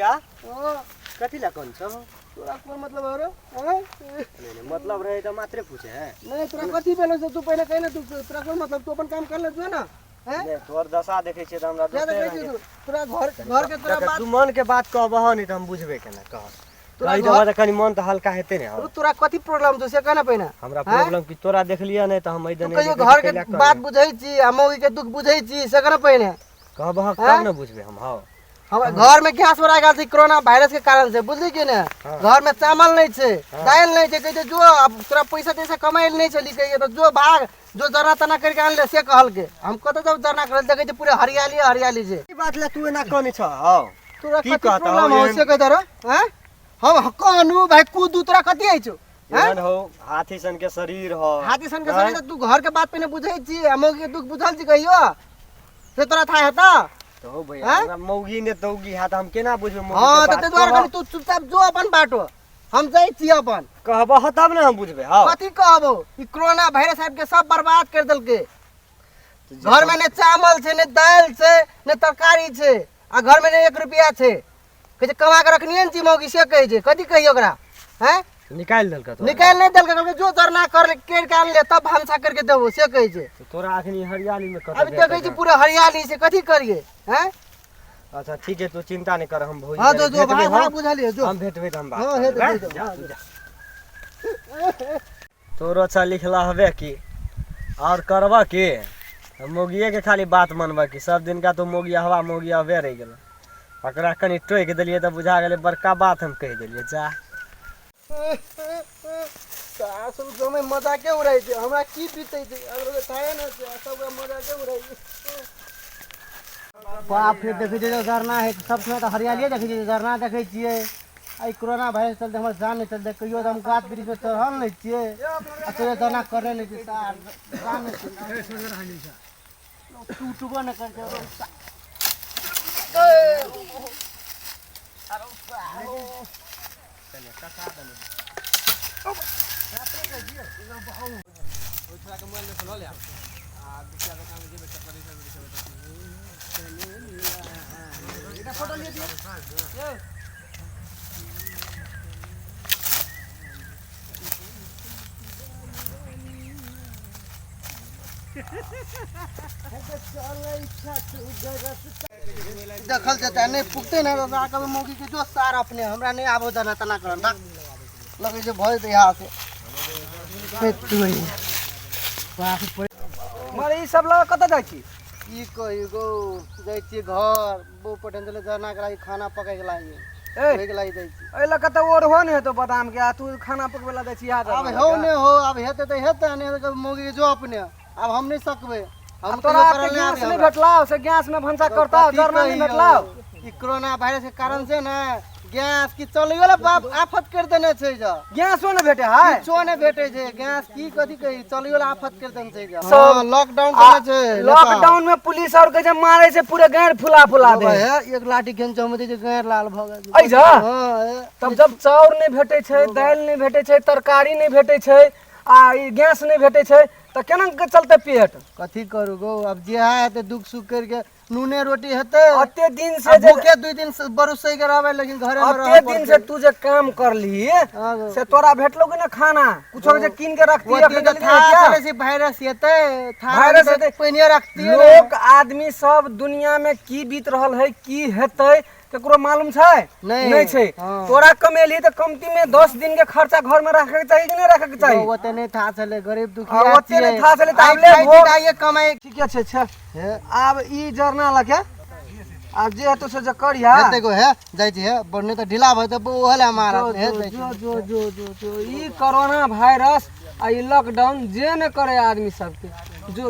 भैया कथी ला कौन छ तोरा कोन मतलब हो रे हैं नहीं मतलब रहे तो मात्रे पूछे है नहीं तोरा कथी भेलो से तू पहले कह ना तू तोरा कोन मतलब तू अपन काम कर ले तू ना हैं नहीं तोर दशा देखे छे त हमरा क्या देखे छी तू तोरा घर के तोरा बात तू मन के बात कहबह नहीं त हम बुझबे केना कह तोरा जब कनी मन त हल्का हेते ने तोरा कथी प्रॉब्लम छ से कहना पहिना हमरा प्रॉब्लम कि तोरा देखलिया नहीं त हम इदने कहियो घर के बात बुझै छी आ मौगी के दुख बुझै छी से कहना पहिने कहबह तब न बुझबे हम हां हम घर में गैस भरा गेल छै कोरोना वायरस के कारण से बुझली कि ने घर में चावल नहीं छै दाल नहीं छै कहै जो अब तोरा पैसा तैसा कमाइल नहीं छली कहिए तो जो भाग जो जरना तना करके आन ले से कहल के हम कत जब जरना करल देखे छै पूरे हरियाली हरियाली छै ई बात ला तू एना कहनी छ हां तोरा की कहता हो से कहता रे हैं हम कहनु भाई कूदू तोरा कथी आइ छौ हैं हो हाथी सन के शरीर हो हाथी सन के शरीर तू घर के बात पे ने बुझै छी मौगी के दुख बुझल छी कहियो से तोरा था हेता तो भैया हमरा मौगी ने दौगी हाथ हम केना बुझबे मौगी हां त ते द्वारा खाली तू चुपचाप जो अपन बाटो हम जाई छी अपन कहबह तब न हम बुझबे हां कथी कहबो ई कोरोना वायरस आबि के सब बर्बाद कर देलके घर में ने चावल छै ने दाल छै ने तरकारी छै आ घर में ने 1 रुपया छै कहे कमा के रखनिए न छी मौगी से कहे छै कथी कहियो ओकरा हैं निकाल देलक तो निकाल नहीं देलक कहलकै जो जरना कर के आन ले तब भांसा करके देबो से कहे छै तो तोरा अखनी हरियाली में कत अभी देखे छी पूरा हरियाली से कथी करिए हैं अच्छा ठीक है तू चिंता नहीं कर हम भोज हां जो भाई बुझलिए जो हम भेटबे त हम बात हां हे तोरो अच्छा लिखला हवे की और करबा की मोगिए के खाली बात मानबा की सब दिन का तो मोगिया हवा मोगिया हवे रह गेल ओकरा कनी टोक देलिए त बुझा गेले बड़का बात हम कह देलिए जा सासु जो में मजा के उड़ाई छै हमरा की बीतै छै अगर थाए न सब मजा के उड़ाई बाप रे देखै छै झरना है सब समय त हरियाली देखै छै झरना देखै छियै आई कोरोना वायरस चलते हमर जान नहीं चलते कहियो हम गाछ वृक्ष पे चढ़ल नहीं छियै आ तो झरना करे नहीं छै सार जान नहीं छै टूटबो न कर छै चले कका बने फोटो लिए दिए देखल जाता नहीं पुगते ना कभी मौगी के जो सार अपने हमरा नहीं आबो तना तना करन लगे जे भय दे यहाँ से मारे ई सब लगा कत जाई छी ई कहि गो जाई छी घर बो पटन जना के खाना पकाए के लागी ए के लागी जाई छी ए लगा त और हो ने तो बादाम के तू खाना पकवेला जाई छी याद अब हो ने हो अब हेते त हेते ने मौगी के जो अपने अब हम नहीं सकबे हम तोरा गैस नहीं भेटलाओ से गैस में भंसा करता जरना नहीं भेटलाओ ई कोरोना वायरस के कारण से ना गैस की चलियो बाप आफत कर देने छै जा गैसो न भेटे है किछो न भेटे छै गैस की कथि कहि चलियो आफत कर देने छै जा सब लॉकडाउन करने छै लॉकडाउन में पुलिस और के जे मारे छै पूरे गांड फुला फुला दे है एक लाठी खेंचो में जे गांड लाल भ गेल ऐ जा हां तब जब चाउर नहीं भेटे छै दाल नहीं भेटे छै तरकारी नहीं भेटे छै आ ई गैस नहीं भेटे छै त केना के चलते पेट कथि करू गो अब जे है त दुख सुख करके नूने रोटी हेते अते दिन से जे भूखे 2 दिन से बरसै के रहबे लेकिन घरे में रह अते दिन से तू जे काम करली से तोरा भेटलो कि ना खाना कुछो जे कीन के रखती अपने के था से वायरस हेते वायरस हेते पहिने रखती लोग आदमी सब दुनिया में की बीत रहल है की हेते केकरो मालूम छै नहीं छै तोरा कमेली त कमती में 10 दिन के खर्चा घर में रखे के चाहिए कि नहीं रखे के चाहिए ओते नहीं था चले गरीब दुखिया ओते नहीं था चले ताबले भोग आइए कमाई ठीक छै अब ई जरना लगे अब जे तो से करिया हेते गो है जाई छै बने त ढिला भ त ओहला मारा है जो ई कोरोना वायरस आ ई लॉकडाउन जे न करे आदमी सब के जो